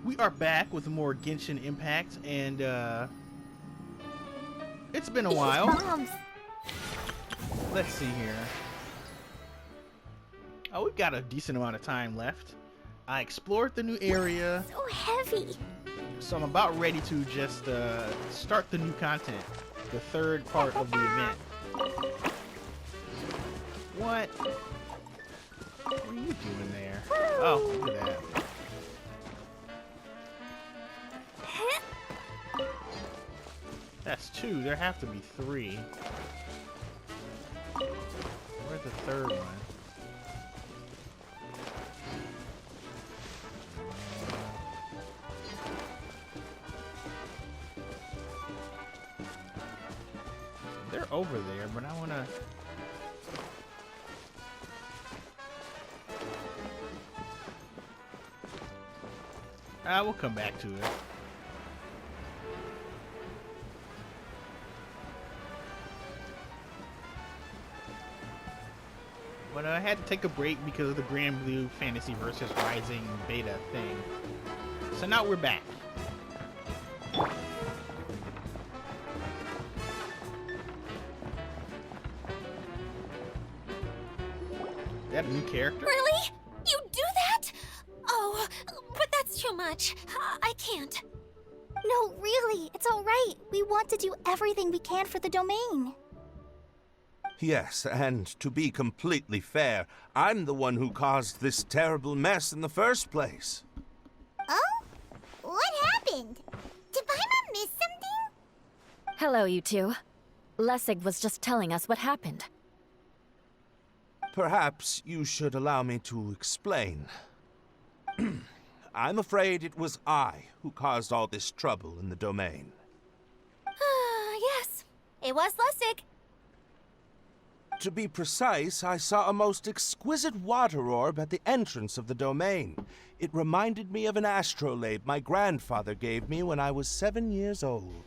We are back with more Genshin Impact, and it's been a while. Bombs. Let's see here. Oh, we've got a decent amount of time left. I explored the new area, So heavy. so I'm about ready to just start the new content, the third part of the event. What? What are you doing there? Oh, look at that. That's two. There have to be three. Where's the third one? They're over there, but I wanna... we'll come back to it. But I had to take a break because of the Grand Blue Fantasy vs. Rising beta thing. So now we're back. Is that a new character? Really? You do that? Oh, but that's too much. I can't. No, really, it's all right. We want to do everything we can for the domain. Yes, and to be completely fair, I'm the one who caused this terrible mess in the first place. Oh? What happened? Did Paimon miss something? Hello, you two. Lessig was just telling us what happened. Perhaps you should allow me to explain. I'm afraid it was I who caused all this trouble in the domain. Yes, it was Lessig. To be precise, I saw a most exquisite water orb at the entrance of the domain. It reminded me of an astrolabe my grandfather gave me when I was 7 years old.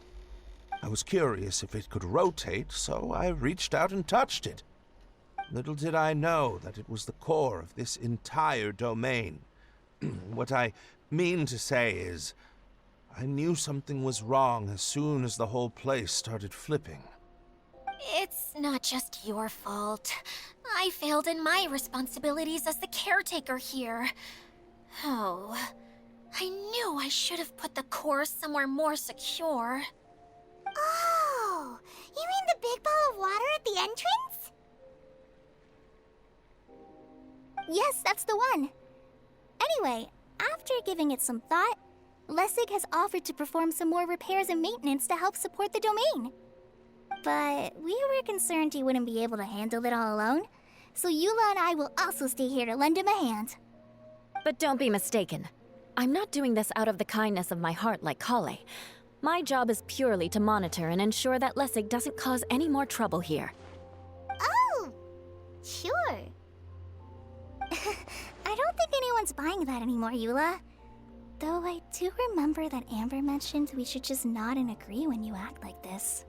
I was curious if it could rotate, so I reached out and touched it. Little did I know that it was the core of this entire domain. What I mean to say is, I knew something was wrong as soon as the whole place started flipping. It's not just your fault. I failed in my responsibilities as the caretaker here. Oh, I knew I should have put the core somewhere more secure. Oh, you mean the big ball of water at the entrance? Yes, that's the one. Anyway, after giving it some thought, Lessig has offered to perform some more repairs and maintenance to help support the domain. But we were concerned he wouldn't be able to handle it all alone, so Eula and I will also stay here to lend him a hand. But don't be mistaken. I'm not doing this out of the kindness of my heart like Kale. My job is purely to monitor and ensure that Lessig doesn't cause any more trouble here. Oh, sure. I don't think anyone's buying that anymore, Eula. Though I do remember that Amber mentioned we should just nod and agree when you act like this.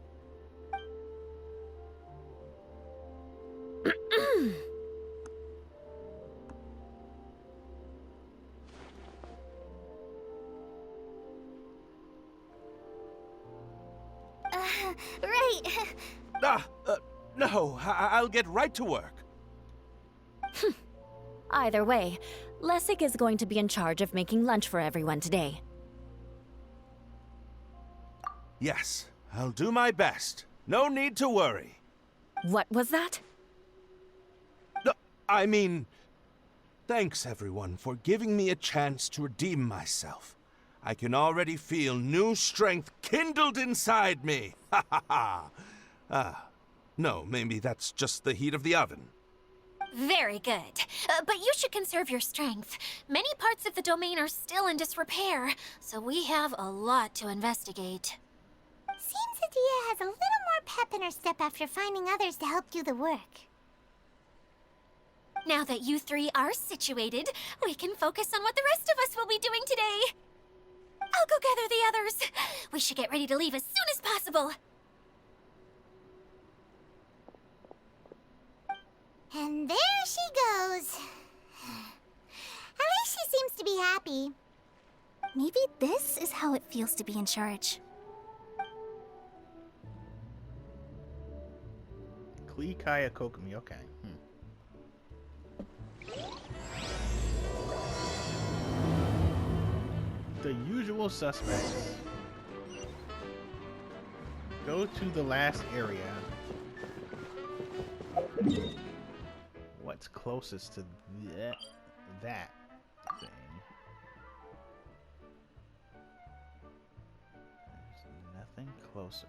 Right. No, I'll get right to work. Either way, Lessig is going to be in charge of making lunch for everyone today. Yes, I'll do my best. No need to worry. What was that? No, I mean, thanks everyone for giving me a chance to redeem myself. I can already feel new strength kindled inside me. Ha ha ha. No, maybe that's just the heat of the oven. Very good. But you should conserve your strength. Many parts of the domain are still in disrepair, so we have a lot to investigate. Seems Idyia has a little more pep in her step after finding others to help do the work. Now that you three are situated, we can focus on what the rest of us will be doing today. I'll go gather the others. We should get ready to leave as soon as possible. And there she goes. At least she seems to be happy. Maybe this is how it feels to be in charge. Klee, Kaeya, Kokomi. Okay. The usual suspects. Go to the last area. What's closest to that thing? There's nothing closer.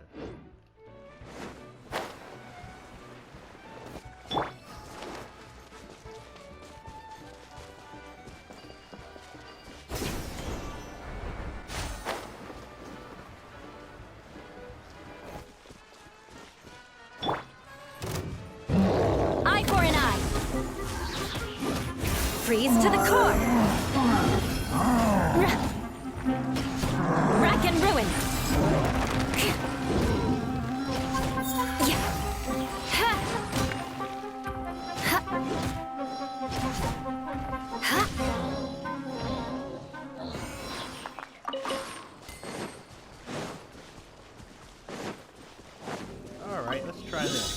Eye for an eye. Freeze to the core. Rack and ruin. All right, let's try this.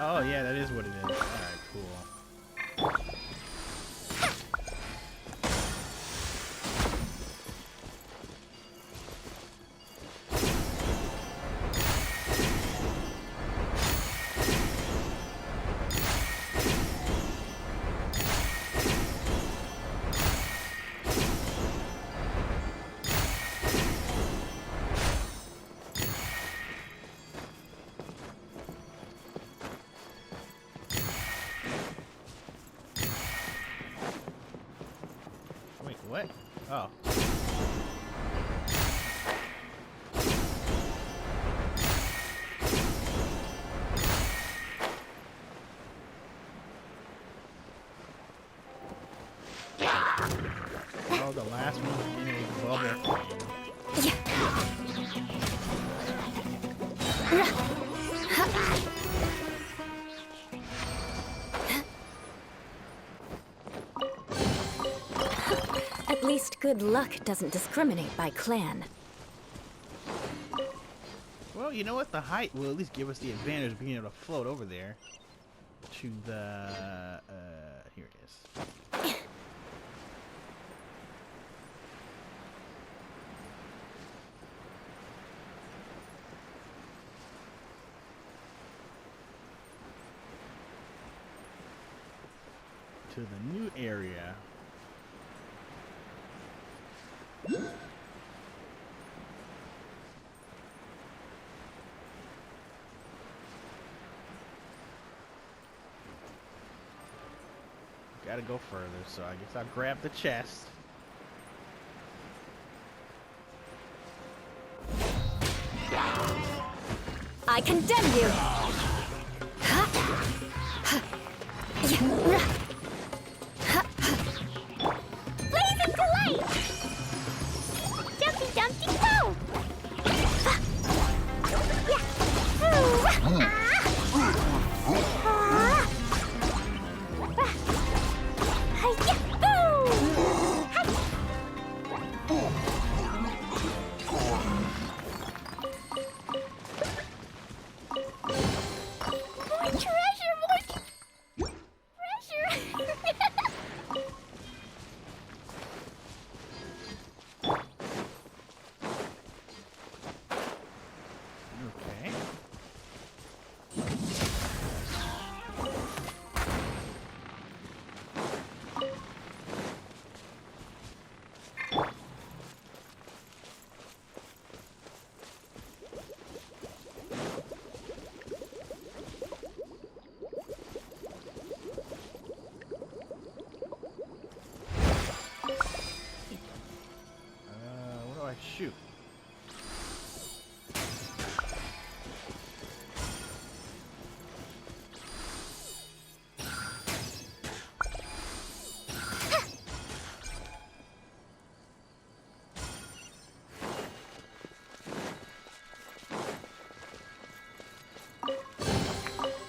Oh yeah, that is what it is. Alright, cool. Wait, what? Oh. Oh, the last one in a bubble. At least good luck doesn't discriminate by clan. Well, you know what? The height will at least give us the advantage of being able to float over there to the here it is. To the new area. Gotta go further, so I guess I'll grab the chest. I condemn you! Blazing delight! Jumpy, jumpy, go! More treasure! shoot.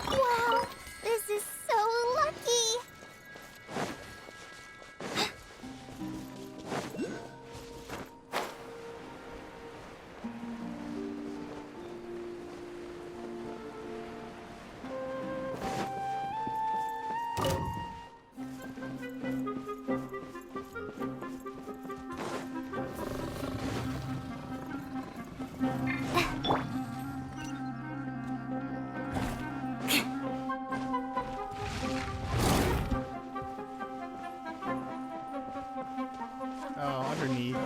Wow, this is so lucky. Oh, underneath.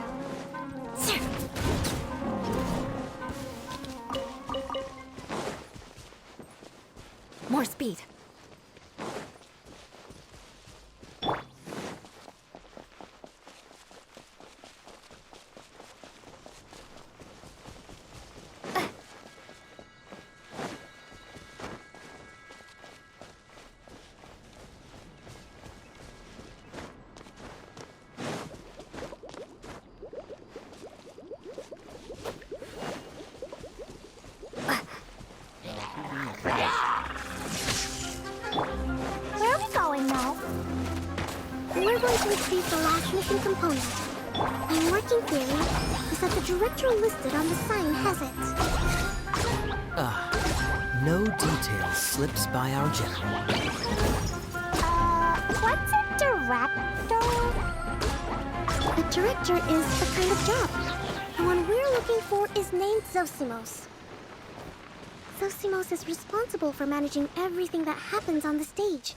More speed. Where are we going now? We're going to retrieve the last missing component. My working theory is that the director listed on the sign has it. No detail slips by our general. What's a director? The director is the kind of job. The one we're looking for is named Zosimos. Zosimos is responsible for managing everything that happens on the stage,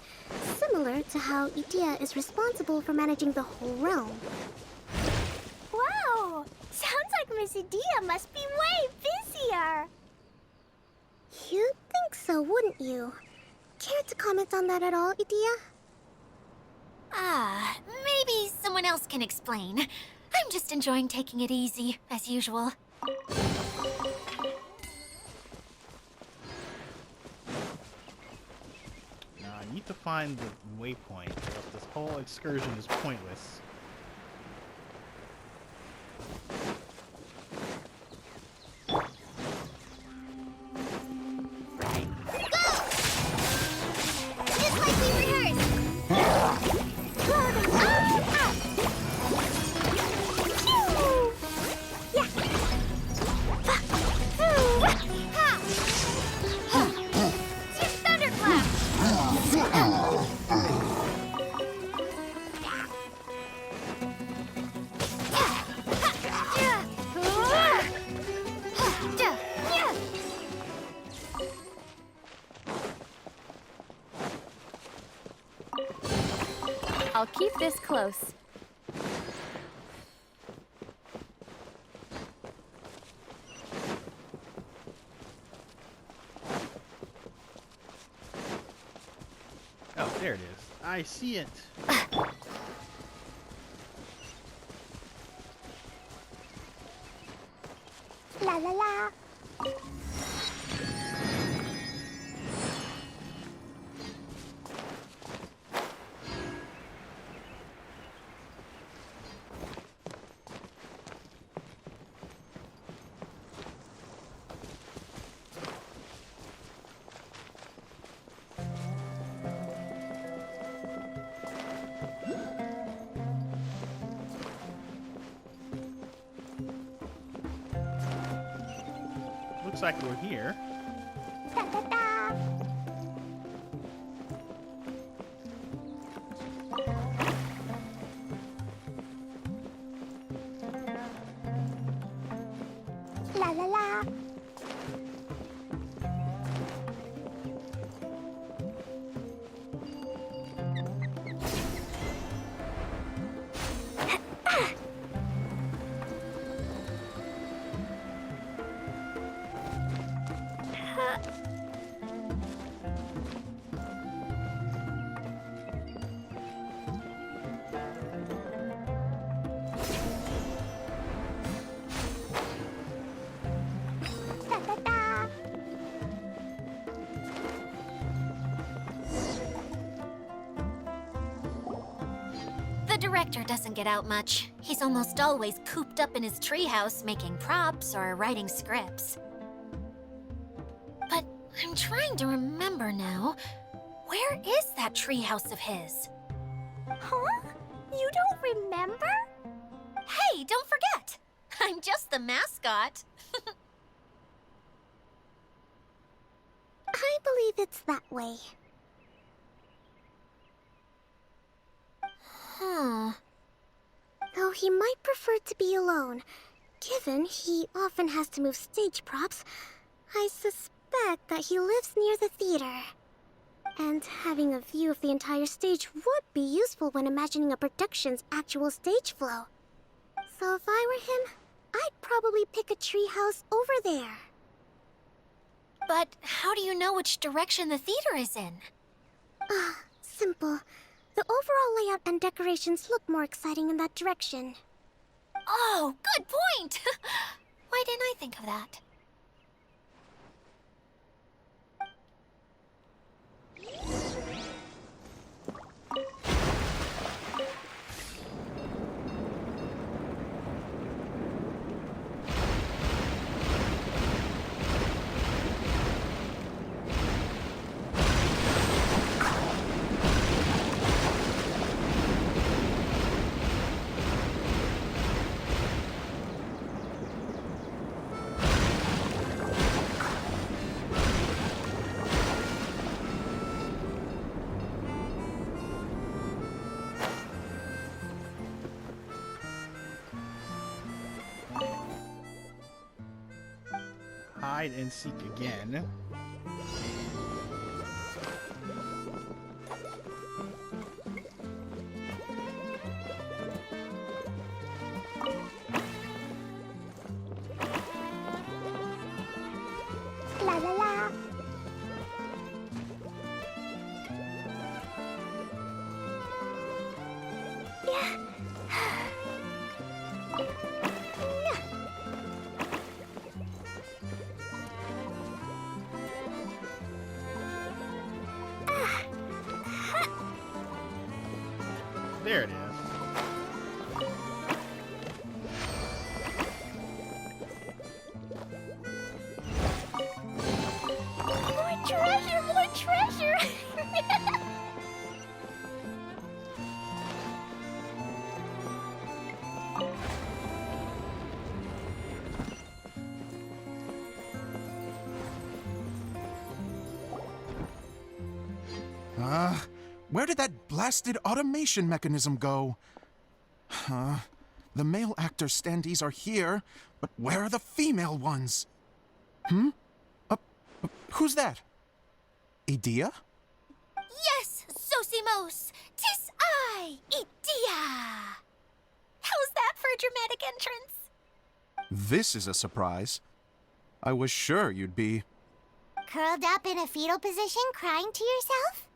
similar to how Idyia is responsible for managing the whole realm. Wow, sounds like Miss Idyia must be way busier. You'd think so, wouldn't you? Care to comment on that at all, Idyia? Maybe someone else can explain. I'm just enjoying taking it easy, as usual. Now I need to find the waypoint, or else this whole excursion is pointless. Just like we rehearsed. Loading up. Phew. Yeah. Thunderclap. I'll keep this close. Oh, there it is. I see it. La la la. Looks like we're here. Da da da. La la la. director doesn't get out much. He's almost always cooped up in his treehouse making props or writing scripts. But I'm trying to remember now. Where is that treehouse of his? Huh? You don't remember? Hey, don't forget! I'm just the mascot. I believe it's that way. Huh. Though he might prefer to be alone, given he often has to move stage props, I suspect that he lives near the theater. And having a view of the entire stage would be useful when imagining a production's actual stage flow. So if I were him, I'd probably pick a treehouse over there. But how do you know which direction the theater is in? Simple. The overall layout and decorations look more exciting in that direction. Oh, good point! Why didn't I think of that? Hide and seek again. La la la. There it is. More treasure, more treasure! Where did that blasted automation mechanism go? The male actor standees are here, but where are the female ones? Who's that? Idyia? Yes, Zosimos! 'Tis I, Idyia! How's that for a dramatic entrance? This is a surprise. I was sure you'd be... Curled up in a fetal position, crying to yourself?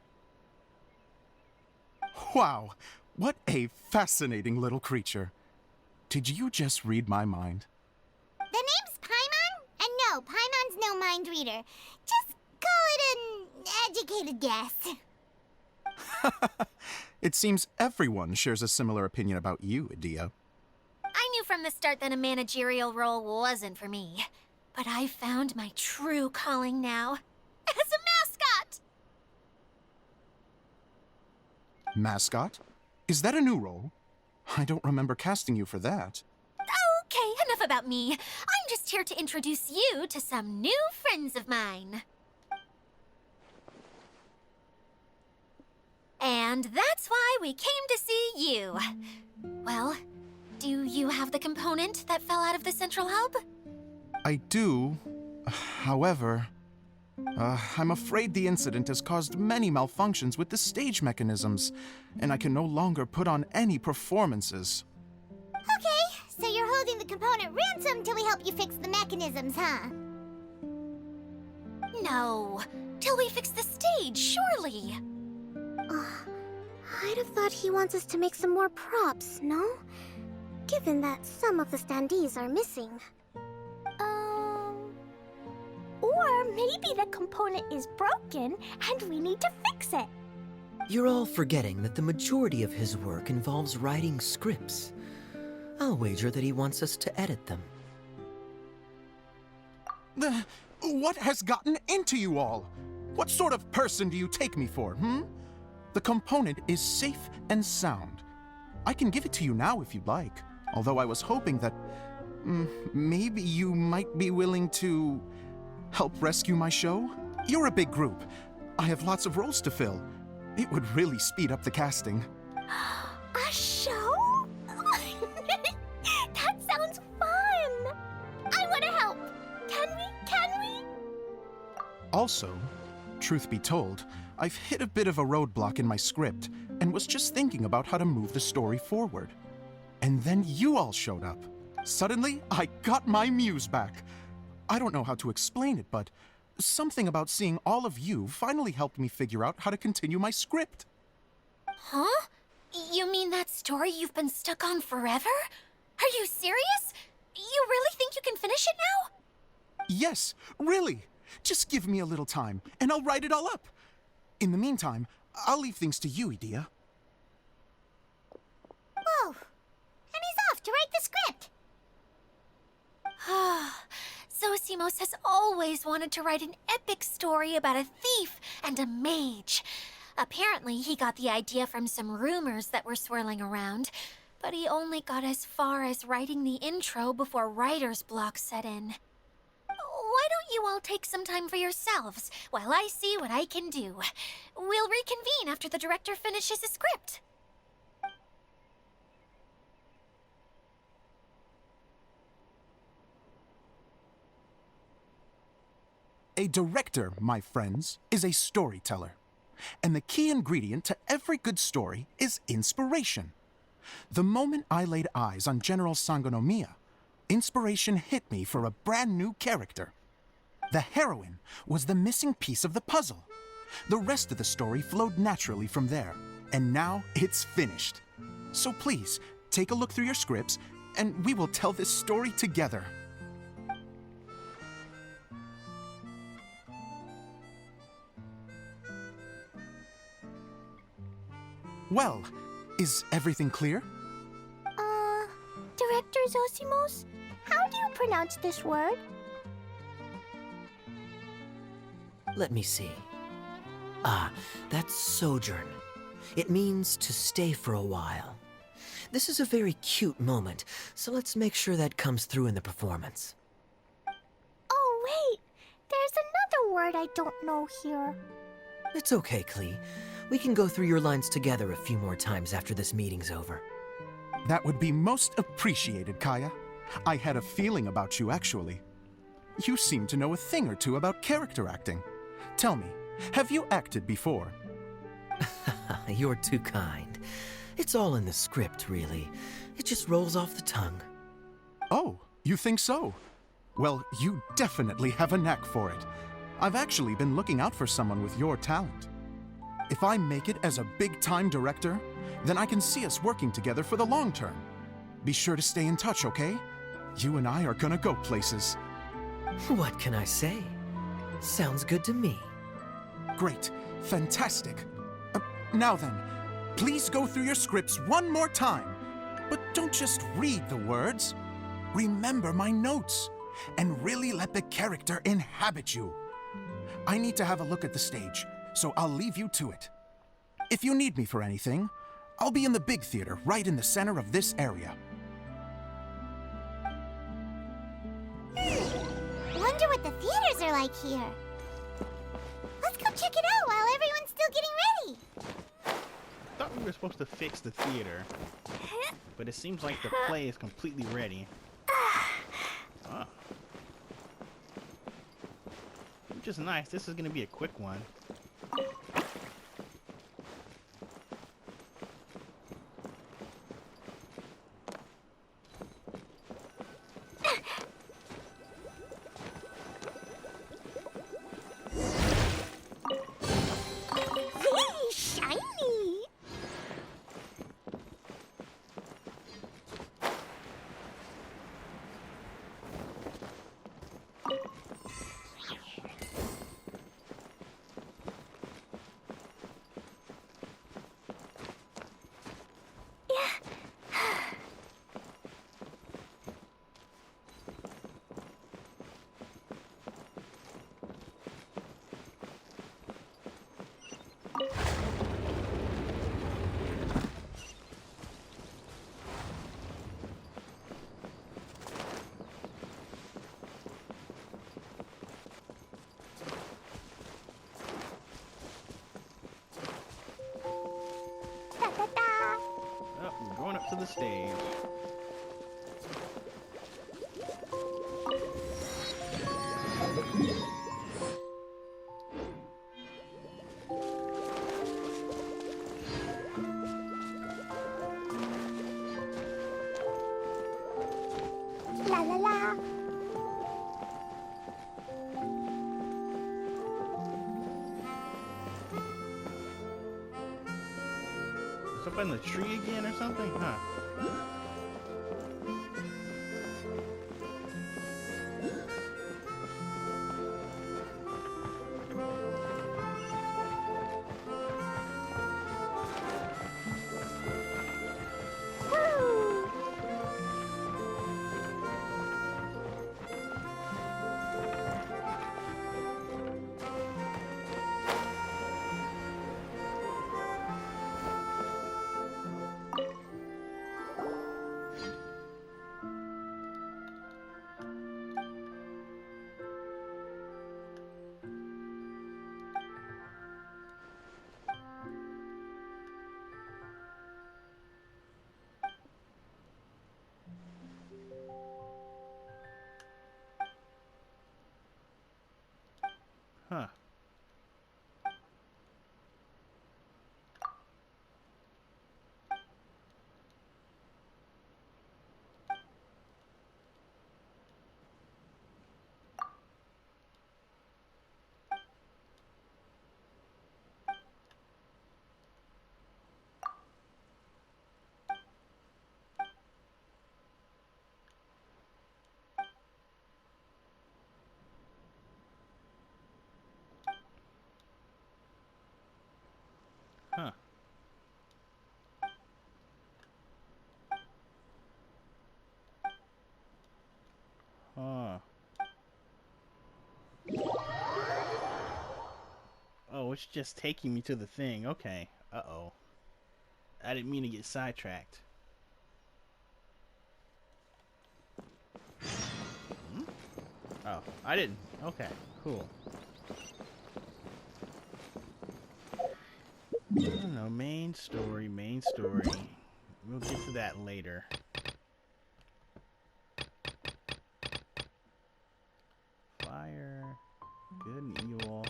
Wow, what a fascinating little creature. Did you just read my mind? The name's Paimon? And no, Paimon's no mind reader. Just call it an educated guess. It seems everyone shares a similar opinion about you, Idyia. I knew from the start that a managerial role wasn't for me. But I found my true calling now. As a mascot! Mascot? Is that a new role? I don't remember casting you for that. Okay, enough about me. I'm just here to introduce you to some new friends of mine. And that's why we came to see you. Well, do you have the component that fell out of the central hub? I do. However, I'm afraid the incident has caused many malfunctions with the stage mechanisms, and I can no longer put on any performances. Okay, so you're holding the component ransom till we help you fix the mechanisms, huh? No, till we fix the stage, surely. I'd have thought he wants us to make some more props, no? Given that some of the standees are missing. Or maybe the component is broken and we need to fix it. You're all forgetting that the majority of his work involves writing scripts. I'll wager that he wants us to edit them. What has gotten into you all? What sort of person do you take me for, The component is safe and sound. I can give it to you now if you'd like, although I was hoping that maybe you might be willing to help rescue my show? You're a big group. I have lots of roles to fill. It would really speed up the casting. A show? That sounds fun! I want to help! Can we? Also, truth be told, I've hit a bit of a roadblock in my script and was just thinking about how to move the story forward. And then you all showed up. Suddenly, I got my muse back. I don't know how to explain it, but something about seeing all of you finally helped me figure out how to continue my script. Huh? You mean that story you've been stuck on forever? Are you serious? You really think you can finish it now? Yes, really. Just give me a little time, and I'll write it all up. In the meantime, I'll leave things to you, Idyia. Whoa! And he's off to write the script! Zosimos has always wanted to write an epic story about a thief and a mage. Apparently, he got the idea from some rumors that were swirling around, but he only got as far as writing the intro before writer's block set in. Why don't you all take some time for yourselves while I see what I can do? We'll reconvene after the director finishes his script. A director, my friends, is a storyteller. And the key ingredient to every good story is inspiration. The moment I laid eyes on General Sangonomiya, inspiration hit me for a brand new character. The heroine was the missing piece of the puzzle. The rest of the story flowed naturally from there, and now it's finished. So please, take a look through your scripts, and we will tell this story together. Well, is everything clear? Director Zosimos, how do you pronounce this word? Let me see. Ah, that's sojourn. It means to stay for a while. This is a very cute moment, so let's make sure that comes through in the performance. Oh, wait! There's another word I don't know here. It's okay, Klee. We can go through your lines together a few more times after this meeting's over. That would be most appreciated, Kaeya. I had a feeling about you, actually. You seem to know a thing or two about character acting. Tell me, have you acted before? You're too kind. It's all in the script, really. It just rolls off the tongue. Oh, you think so? Well, you definitely have a knack for it. I've actually been looking out for someone with your talent. If I make it as a big-time director, then I can see us working together for the long term. Be sure to stay in touch, okay? You and I are gonna go places. What can I say? Sounds good to me. Great. Fantastic. Now then, please go through your scripts one more time. But don't just read the words. Remember my notes, and really let the character inhabit you. I need to have a look at the stage, so I'll leave you to it. If you need me for anything, I'll be in the big theater right in the center of this area. Wonder what the theaters are like here. Let's go check it out while everyone's still getting ready. I thought we were supposed to fix the theater, but it seems like the play is completely ready. Oh. Which is nice. This is going to be a quick one. Yay, shiny! to the stage. La la la. It's up in the tree again or something? Huh. Huh. Huh. Huh. Oh, it's just taking me to the thing. Okay. Uh-oh. I didn't mean to get sidetracked. Hmm? Oh, I didn't. Okay, cool. I don't know, main story. We'll get to that later. Fire, good and evil.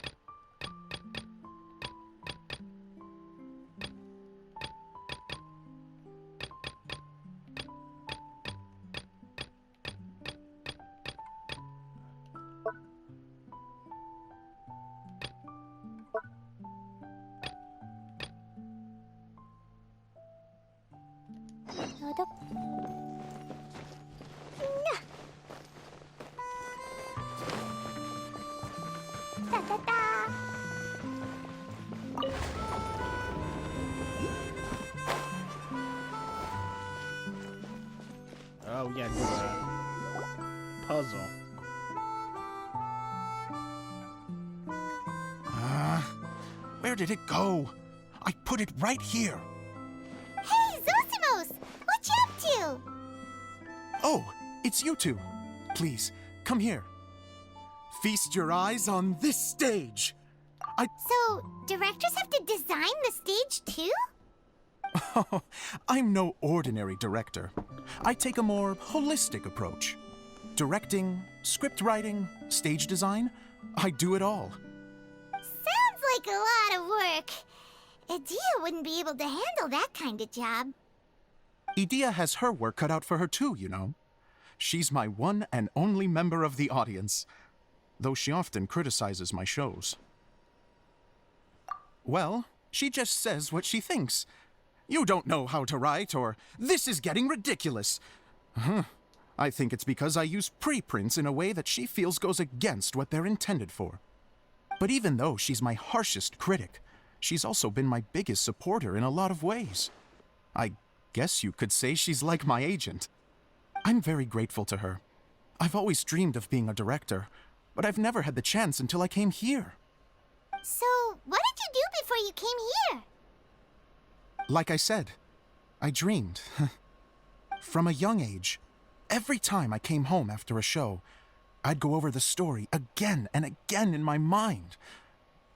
Da da da. Oh, we gotta do a puzzle. Where did it go? I put it right here. Hey, Zosimos! What you up to? Oh, it's you two. Please, come here. Feast your eyes on this stage. So, directors have to design the stage too? I'm no ordinary director. I take a more holistic approach. Directing, script writing, stage design, I do it all. Sounds like a lot of work. Idyia wouldn't be able to handle that kind of job. Idyia has her work cut out for her too, you know. She's my one and only member of the audience, though she often criticizes my shows. Well, she just says what she thinks. You don't know how to write, or this is getting ridiculous. I think it's because I use preprints in a way that she feels goes against what they're intended for. But even though she's my harshest critic, she's also been my biggest supporter in a lot of ways. I guess you could say she's like my agent. I'm very grateful to her. I've always dreamed of being a director, but I've never had the chance until I came here. So, what did you do before you came here? Like I said, I dreamed. From a young age, every time I came home after a show, I'd go over the story again and again in my mind.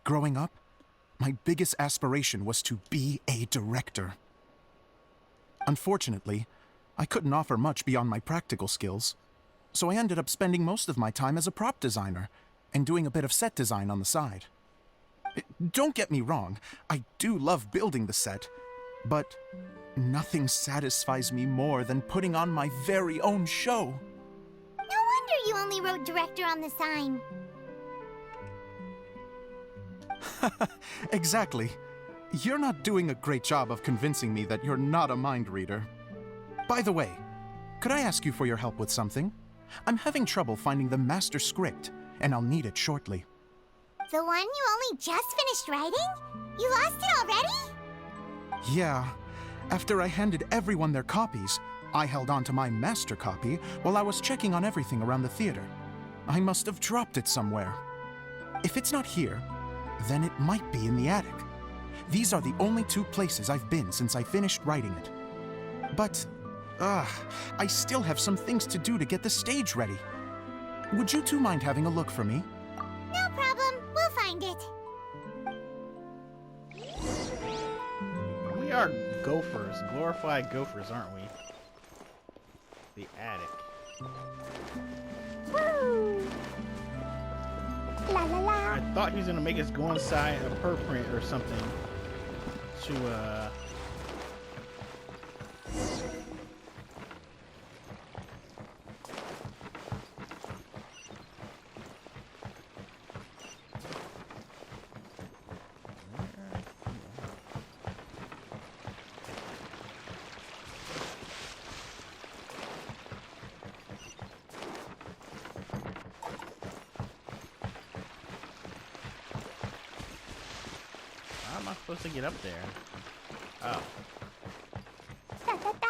Growing up, my biggest aspiration was to be a director. Unfortunately, I couldn't offer much beyond my practical skills, so I ended up spending most of my time as a prop designer and doing a bit of set design on the side. Don't get me wrong, I do love building the set, but nothing satisfies me more than putting on my very own show. No wonder you only wrote director on the sign. Exactly. You're not doing a great job of convincing me that you're not a mind reader. By the way, could I ask you for your help with something? I'm having trouble finding the master script, and I'll need it shortly. The one you only just finished writing? You lost it already? Yeah. After I handed everyone their copies, I held on to my master copy while I was checking on everything around the theater. I must have dropped it somewhere. If it's not here, then it might be in the attic. These are the only two places I've been since I finished writing it. But, I still have some things to do to get the stage ready. Would you two mind having a look for me? No problem. We'll find it. We are gophers, glorified gophers, aren't we? The attic. Woo! La la la. I thought he was gonna make us go inside a perprint or something to how am I supposed to get up there? Oh. Da da da.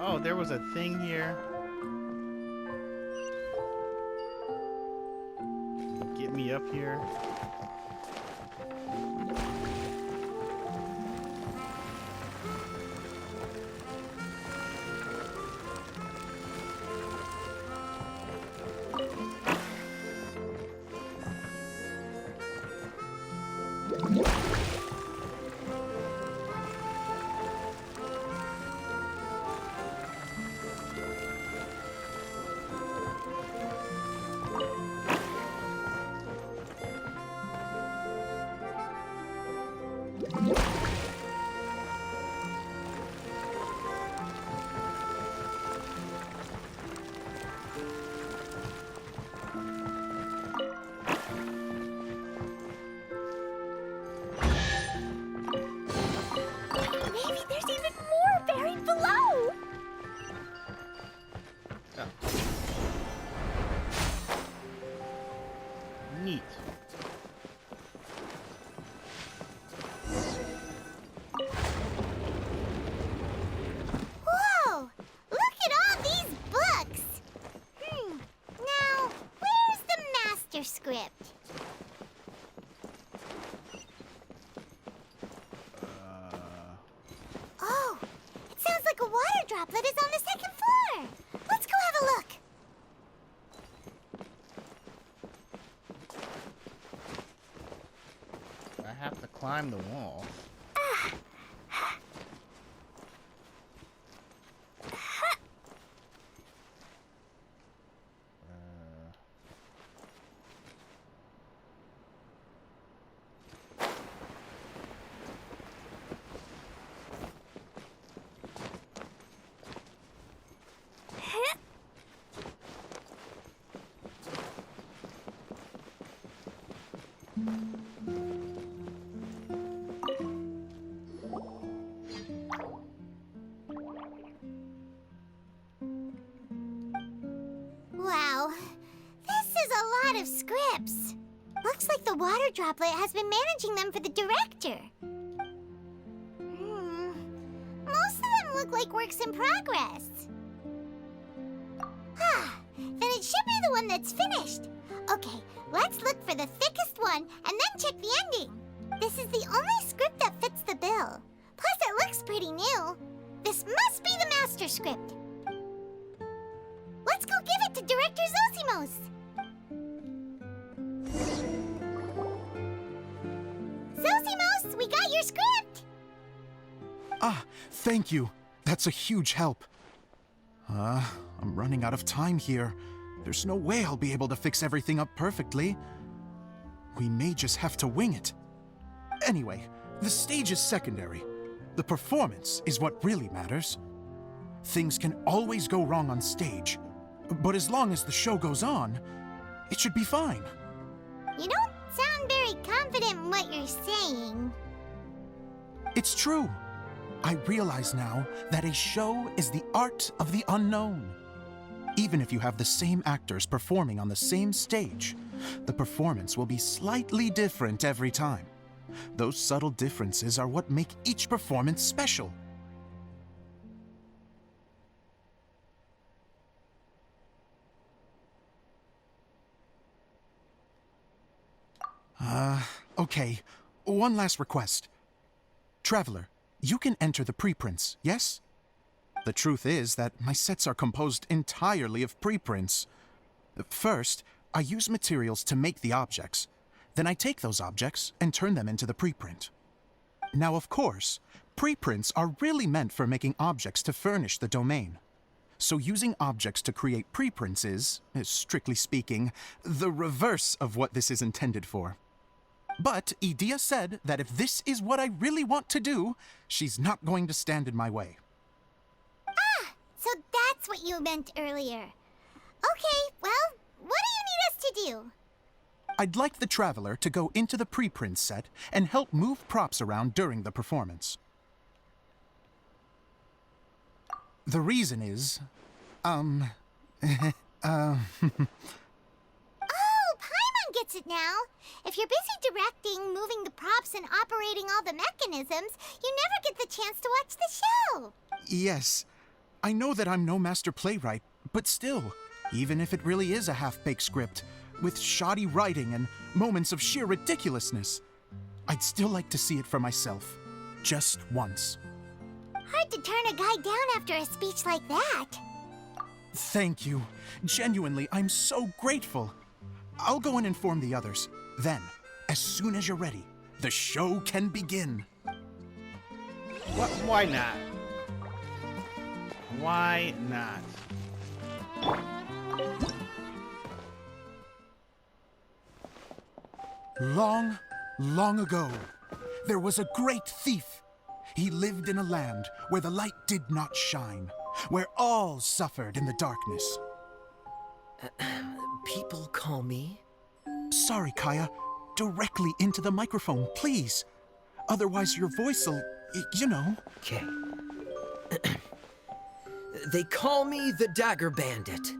Oh, there was a thing here. Get me up here. Maybe there's even more buried below. Neat. Whoa! Look at all these books. Now, where's the master script? Oh, it sounds like a water droplet is on the second floor. Let's go have a look. I have to climb the wall. a lot of scripts. Looks like the water droplet has been managing them for the director. Most of them look like works in progress. Then it should be the one that's finished. Okay, let's look for the thickest one and then check the ending. This is the only script that fits the bill. Plus, it looks pretty new. This must be the master script. Let's go give it to Director Zosimos. Zosimos, we got your script! Ah, thank you. That's a huge help. I'm running out of time here. There's no way I'll be able to fix everything up perfectly. We may just have to wing it. Anyway, the stage is secondary. The performance is what really matters. Things can always go wrong on stage, but as long as the show goes on, it should be fine. You don't sound very confident in what you're saying. It's true. I realize now that a show is the art of the unknown. Even if you have the same actors performing on the same stage, the performance will be slightly different every time. Those subtle differences are what make each performance special. Okay. One last request. Traveler, you can enter the preprints, yes? The truth is that my sets are composed entirely of preprints. First, I use materials to make the objects. Then I take those objects and turn them into the preprint. Now, of course, preprints are really meant for making objects to furnish the domain. So using objects to create preprints is, strictly speaking, the reverse of what this is intended for. But Idyia said that if this is what I really want to do, she's not going to stand in my way. Ah, so that's what you meant earlier. Okay, well, what do you need us to do? I'd like the Traveler to go into the preprint set and help move props around during the performance. The reason is, Oh, Paimon gets it now. If you're busy directing, moving the props, and operating all the mechanisms, you never get the chance to watch the show. Yes, I know that I'm no master playwright, but still, even if it really is a half-baked script, with shoddy writing and moments of sheer ridiculousness, I'd still like to see it for myself, just once. Hard to turn a guy down after a speech like that. Thank you. Genuinely, I'm so grateful. I'll go and inform the others. Then, as soon as you're ready, the show can begin. Why not? Why not? Long, long ago, there was a great thief. He lived in a land where the light did not shine, where all suffered in the darkness. People call me? Sorry, Kaeya. Directly into the microphone, please. Otherwise your voice'll, you know. Okay. They call me the Dagger Bandit,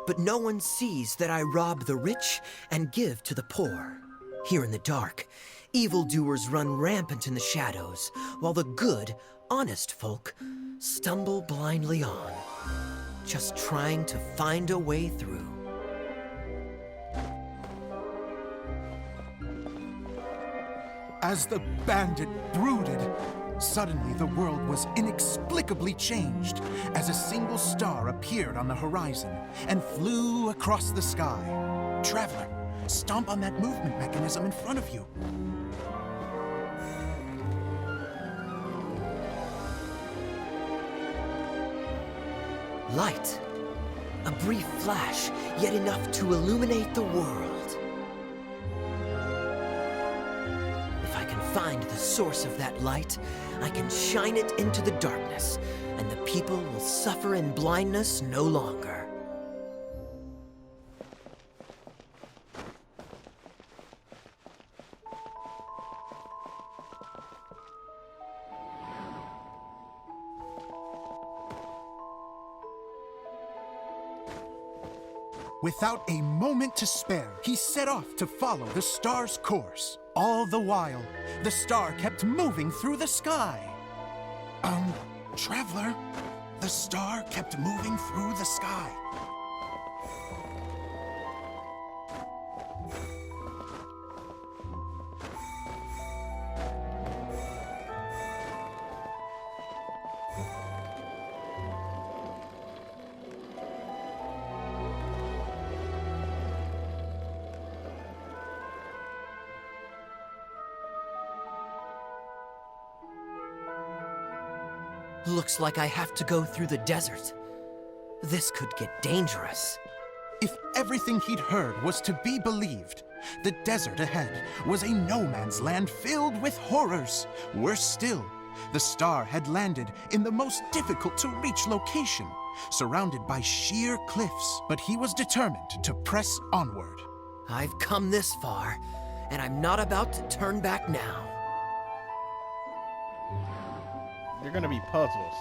but no one sees that I rob the rich and give to the poor. Here in the dark, evildoers run rampant in the shadows, while the good, honest folk stumble blindly on, just trying to find a way through. As the bandit brooded, suddenly the world was inexplicably changed as a single star appeared on the horizon and flew across the sky. Traveler, stomp on that movement mechanism in front of you. Light. A brief flash, yet enough to illuminate the world. If I can find the source of that light, I can shine it into the darkness, and the people will suffer in blindness no longer. Without a moment to spare, he set off to follow the star's course. All the while, the star kept moving through the sky. Traveler, the star kept moving through the sky. Looks like I have to go through the desert. This could get dangerous. If everything he'd heard was to be believed, the desert ahead was a no-man's land filled with horrors. Worse still, the star had landed in the most difficult-to-reach location, surrounded by sheer cliffs. But he was determined to press onward. I've come this far, and I'm not about to turn back now. They're gonna be puzzles.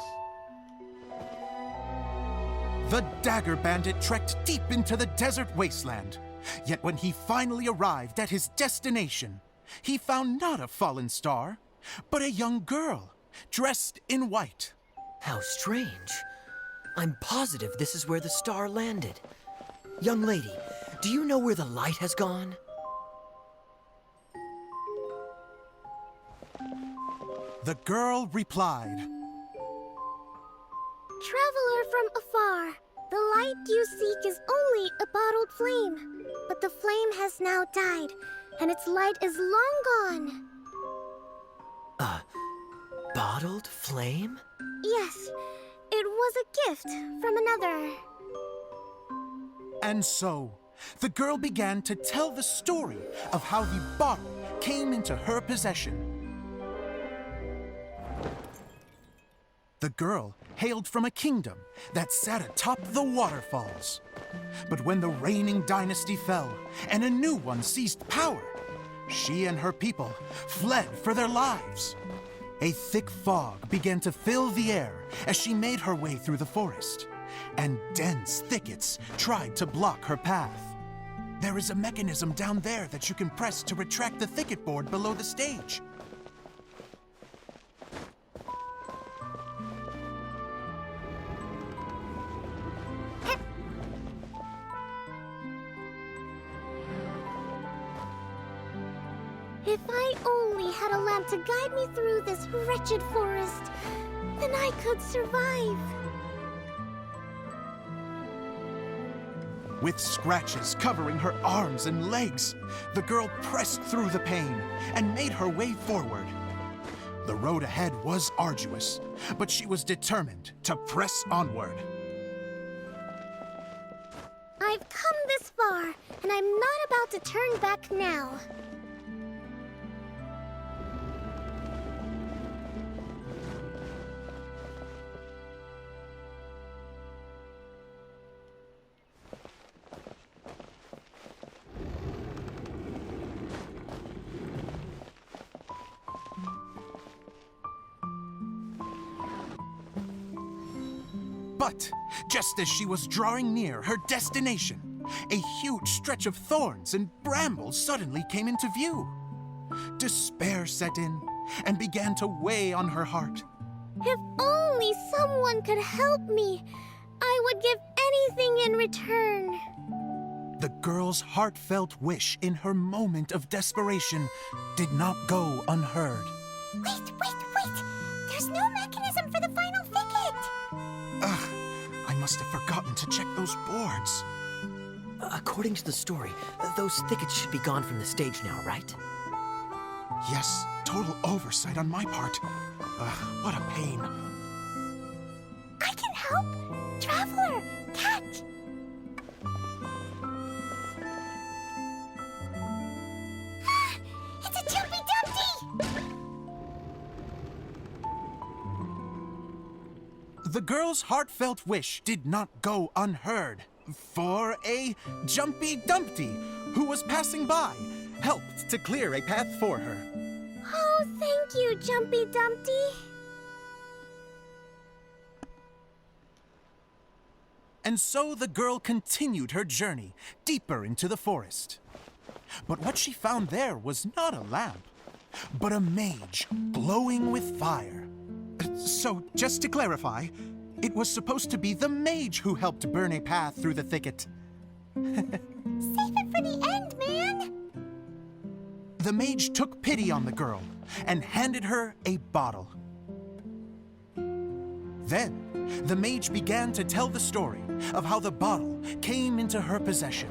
The Dagger Bandit trekked deep into the desert wasteland. Yet when he finally arrived at his destination, he found not a fallen star, but a young girl, dressed in white. How strange. I'm positive this is where the star landed. Young lady, do you know where the light has gone? The girl replied, Traveler from afar, the light you seek is only a bottled flame. But the flame has now died, and its light is long gone. A bottled flame? Yes, it was a gift from another. And so, the girl began to tell the story of how the bottle came into her possession. The girl hailed from a kingdom that sat atop the waterfalls. But when the reigning dynasty fell and a new one seized power, she and her people fled for their lives. A thick fog began to fill the air as she made her way through the forest, and dense thickets tried to block her path. There is a mechanism down there that you can press to retract the thicket board below the stage. If I only had a lamp to guide me through this wretched forest, then I could survive. With scratches covering her arms and legs, the girl pressed through the pain and made her way forward. The road ahead was arduous, but she was determined to press onward. I've come this far, and I'm not about to turn back now. But just as she was drawing near her destination, a huge stretch of thorns and brambles suddenly came into view. Despair set in and began to weigh on her heart. If only someone could help me, I would give anything in return. The girl's heartfelt wish in her moment of desperation did not go unheard. Wait! There's no mechanism for the final thicket! Ugh, I must have forgotten to check those boards. According to the story, those thickets should be gone from the stage now, right? Yes, total oversight on my part. Ugh, what a pain. I can help! Traveler! Catch! It's a Jumpy Dumpty! The girl's heartfelt wish did not go unheard, for a Jumpy Dumpty who was passing by helped to clear a path for her. Oh, thank you, Jumpy Dumpty. And so the girl continued her journey deeper into the forest. But what she found there was not a lamp, but a mage glowing with fire. So, just to clarify, it was supposed to be the mage who helped burn a path through the thicket. Save it for the end, man! The mage took pity on the girl and handed her a bottle. Then, the mage began to tell the story of how the bottle came into her possession.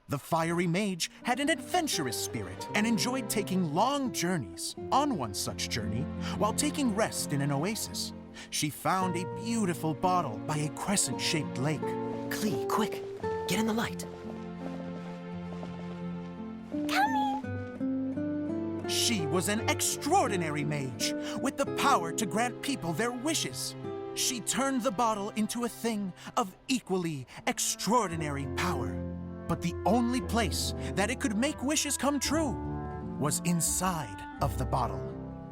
The fiery mage had an adventurous spirit and enjoyed taking long journeys. On one such journey, while taking rest in an oasis, she found a beautiful bottle by a crescent-shaped lake. Klee, quick, get in the light. She was an extraordinary mage with the power to grant people their wishes. She turned the bottle into a thing of equally extraordinary power. But the only place that it could make wishes come true was inside of the bottle.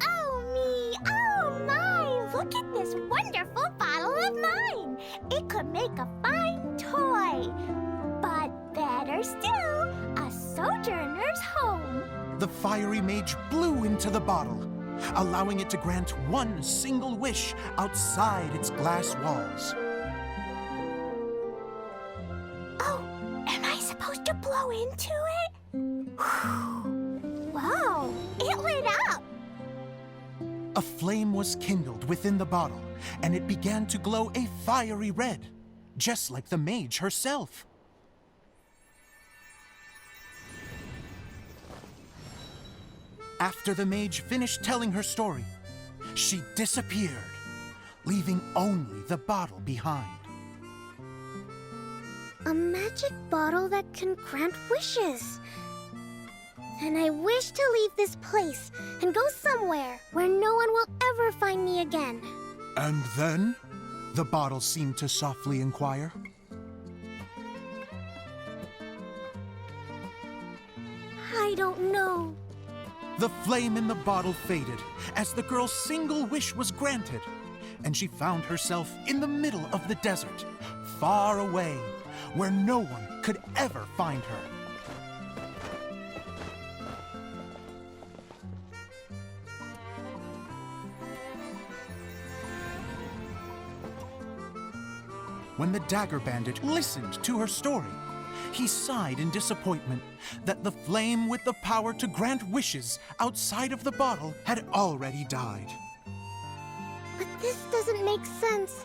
Oh me! Oh my! Look at this wonderful bottle of mine! It could make a fine toy! But better still, a sojourner's home! The fiery mage blew into the bottle, allowing it to grant one single wish outside its glass walls. Oh, am I supposed to blow into it? Wow, it lit up! A flame was kindled within the bottle, and it began to glow a fiery red, just like the mage herself. After the mage finished telling her story, she disappeared, leaving only the bottle behind. A magic bottle that can grant wishes. And I wish to leave this place and go somewhere where no one will ever find me again. And then, the bottle seemed to softly inquire. I don't know. The flame in the bottle faded as the girl's single wish was granted, and she found herself in the middle of the desert, far away, where no one could ever find her. When the dagger bandit listened to her story, he sighed in disappointment that the flame with the power to grant wishes outside of the bottle had already died. But this doesn't make sense.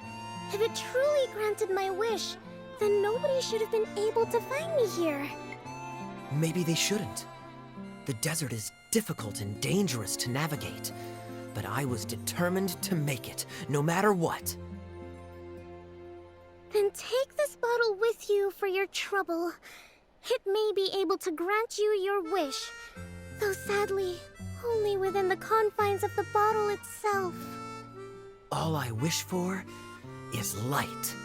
If it truly granted my wish, then nobody should have been able to find me here. Maybe they shouldn't. The desert is difficult and dangerous to navigate, but I was determined to make it, no matter what. Then take this bottle with you for your trouble. It may be able to grant you your wish, though sadly, only within the confines of the bottle itself. All I wish for is light.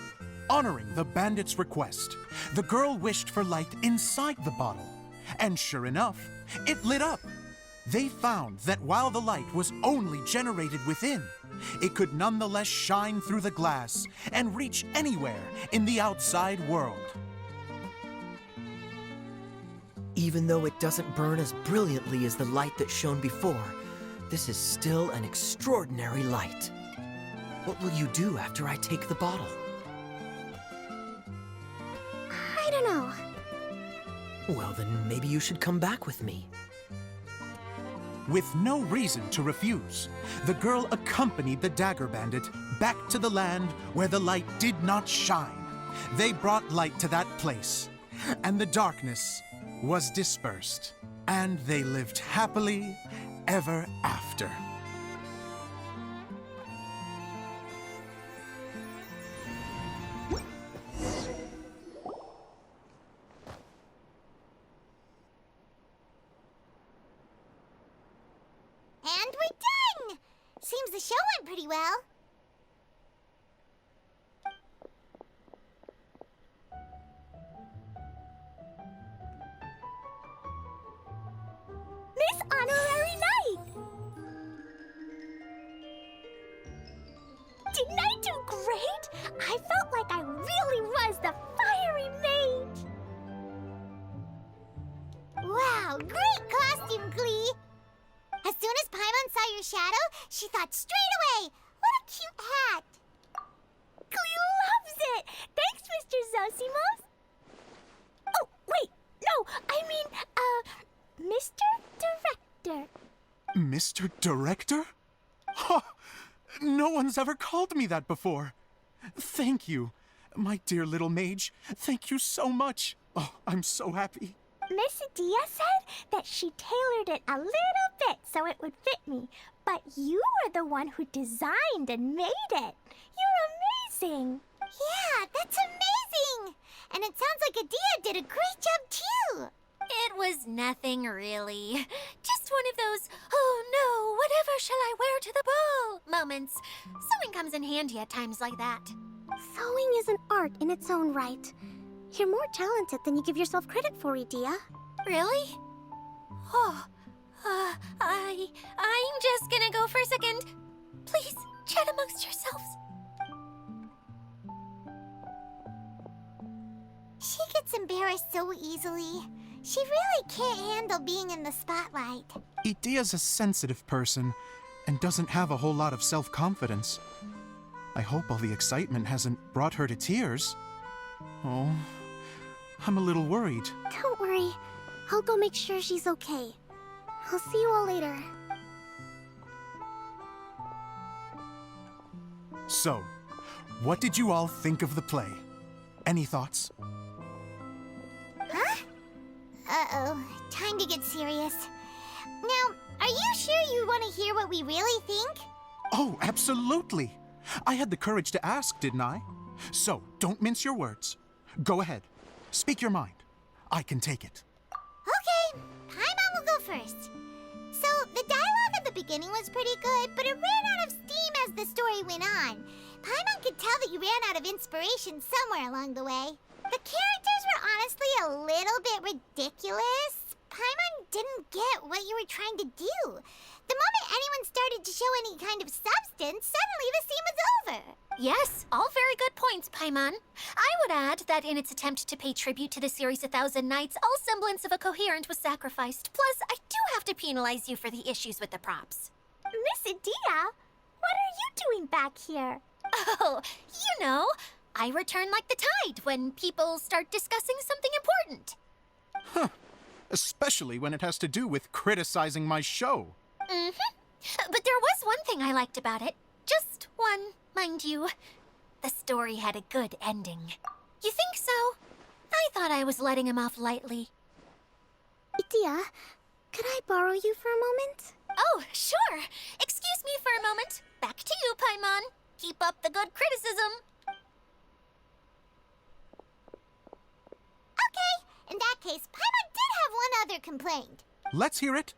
Honoring the bandit's request, the girl wished for light inside the bottle, and sure enough, it lit up. They found that while the light was only generated within, it could nonetheless shine through the glass and reach anywhere in the outside world. Even though it doesn't burn as brilliantly as the light that shone before, this is still an extraordinary light. What will you do after I take the bottle? I don't know. Well, then maybe you should come back with me. With no reason to refuse, the girl accompanied the dagger bandit back to the land where the light did not shine. They brought light to that place, and the darkness was dispersed, and they lived happily ever after. And we're done! Seems the show went pretty well. Miss Honorary Knight! Didn't I do great? I felt like Wow, great costume, Klee! As soon as Paimon saw your shadow, she thought straight away, what a cute hat! Klee loves it! Thanks, Mr. Zosimos! Oh, wait, no, I mean, Mr. Director. Mr. Director? Ha! No one's ever called me that before. Thank you. My dear little mage, thank you so much. Oh, I'm so happy. Miss Idyia said that she tailored it a little bit so it would fit me, but you were the one who designed and made it. You're amazing. Yeah, that's amazing! And it sounds like Idyia did a great job too! It was nothing really. Just one of those, oh no, whatever shall I wear to the ball moments. Sewing comes in handy at times like that. Sewing is an art in its own right. You're more talented than you give yourself credit for, Idyia. Really? Oh, I'm just gonna go for a second. Please, chat amongst yourselves. She gets embarrassed so easily. She really can't handle being in the spotlight. Idyia's a sensitive person and doesn't have a whole lot of self-confidence. I hope all the excitement hasn't brought her to tears. Oh, I'm a little worried. Don't worry. I'll go make sure she's okay. I'll see you all later. So, what did you all think of the play? Any thoughts? Huh? Uh-oh. Time to get serious. Now, are you sure you want to hear what we really think? Oh, absolutely. I had the courage to ask, didn't I? So, don't mince your words. Go ahead. Speak your mind. I can take it. Okay, Paimon will go first. So, the dialogue at the beginning was pretty good, but it ran out of steam as the story went on. Paimon could tell that you ran out of inspiration somewhere along the way. The characters were honestly a little bit ridiculous. Paimon didn't get what you were trying to do. The moment anyone started to show any kind of substance, suddenly the scene was over. Yes, all very good points, Paimon. I would add that in its attempt to pay tribute to the series 1,000 Nights, all semblance of a coherent was sacrificed. Plus, I do have to penalize you for the issues with the props. Miss Idyia, what are you doing back here? Oh, you know, I return like the tide when people start discussing something important. Huh. Especially when it has to do with criticizing my show. But there was one thing I liked about it. Just one, mind you. The story had a good ending. You think so? I thought I was letting him off lightly. Idyia, could I borrow you for a moment? Oh, sure. Excuse me for a moment. Back to you, Paimon. Keep up the good criticism. Okay, in that case, Paimon did have one other complaint. Let's hear it.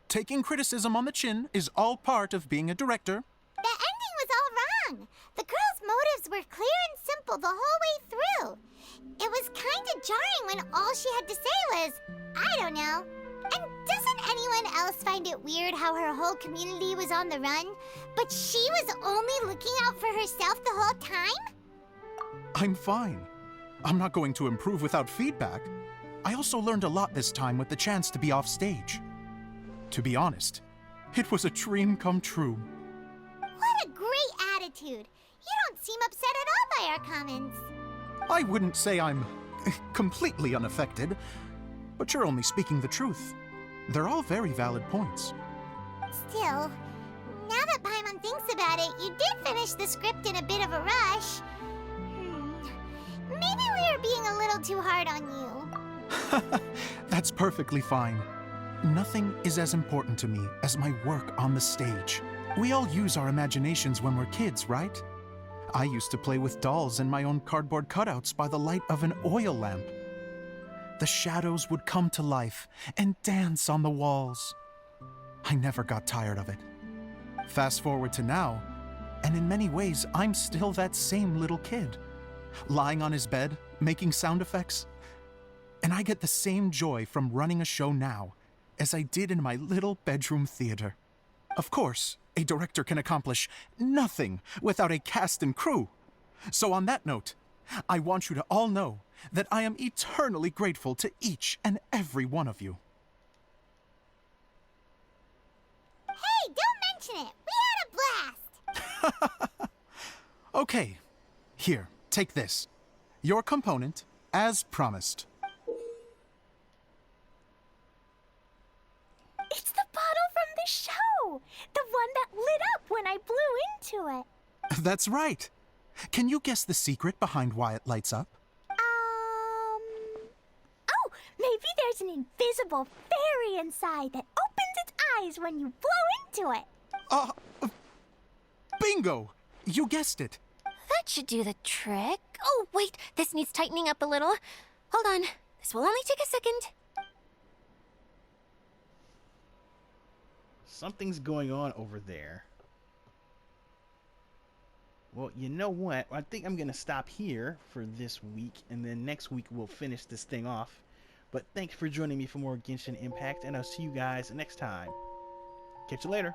Taking criticism on the chin is all part of being a director. The ending was all wrong. The girl's motives were clear and simple the whole way through. It was kind of jarring when all she had to say was, I don't know. And doesn't anyone else find it weird how her whole community was on the run, but she was only looking out for herself the whole time? I'm fine. I'm not going to improve without feedback. I also learned a lot this time with the chance to be off stage. To be honest, it was a dream come true. What a great attitude. You don't seem upset at all by our comments. I wouldn't say I'm completely unaffected, but you're only speaking the truth. They're all very valid points. Still, now that Paimon thinks about it, you did finish the script in a bit of a rush. Maybe we were being a little too hard on you. That's perfectly fine. Nothing is as important to me as my work on the stage. We all use our imaginations when we're kids, right? I used to play with dolls and my own cardboard cutouts by the light of an oil lamp. The shadows would come to life and dance on the walls. I never got tired of it. Fast forward to now, and in many ways, I'm still that same little kid, lying on his bed, making sound effects. And I get the same joy from running a show now as I did in my little bedroom theater. Of course, a director can accomplish nothing without a cast and crew. So on that note, I want you to all know that I am eternally grateful to each and every one of you. Okay, here, take this. Your component, as promised. It's the bottle from the show! The one that lit up when I blew into it. That's right. Can you guess the secret behind why it lights up? Oh, maybe there's an invisible fairy inside that opens its eyes when you blow into it. Bingo! You guessed it. That should do the trick. Oh, wait, this needs tightening up a little. Hold on, this will only take a second. Something's going on over there. Well, you know what? I think I'm going to stop here for this week, and then next week we'll finish this thing off. But thanks for joining me for more Genshin Impact, and I'll see you guys next time. Catch you later.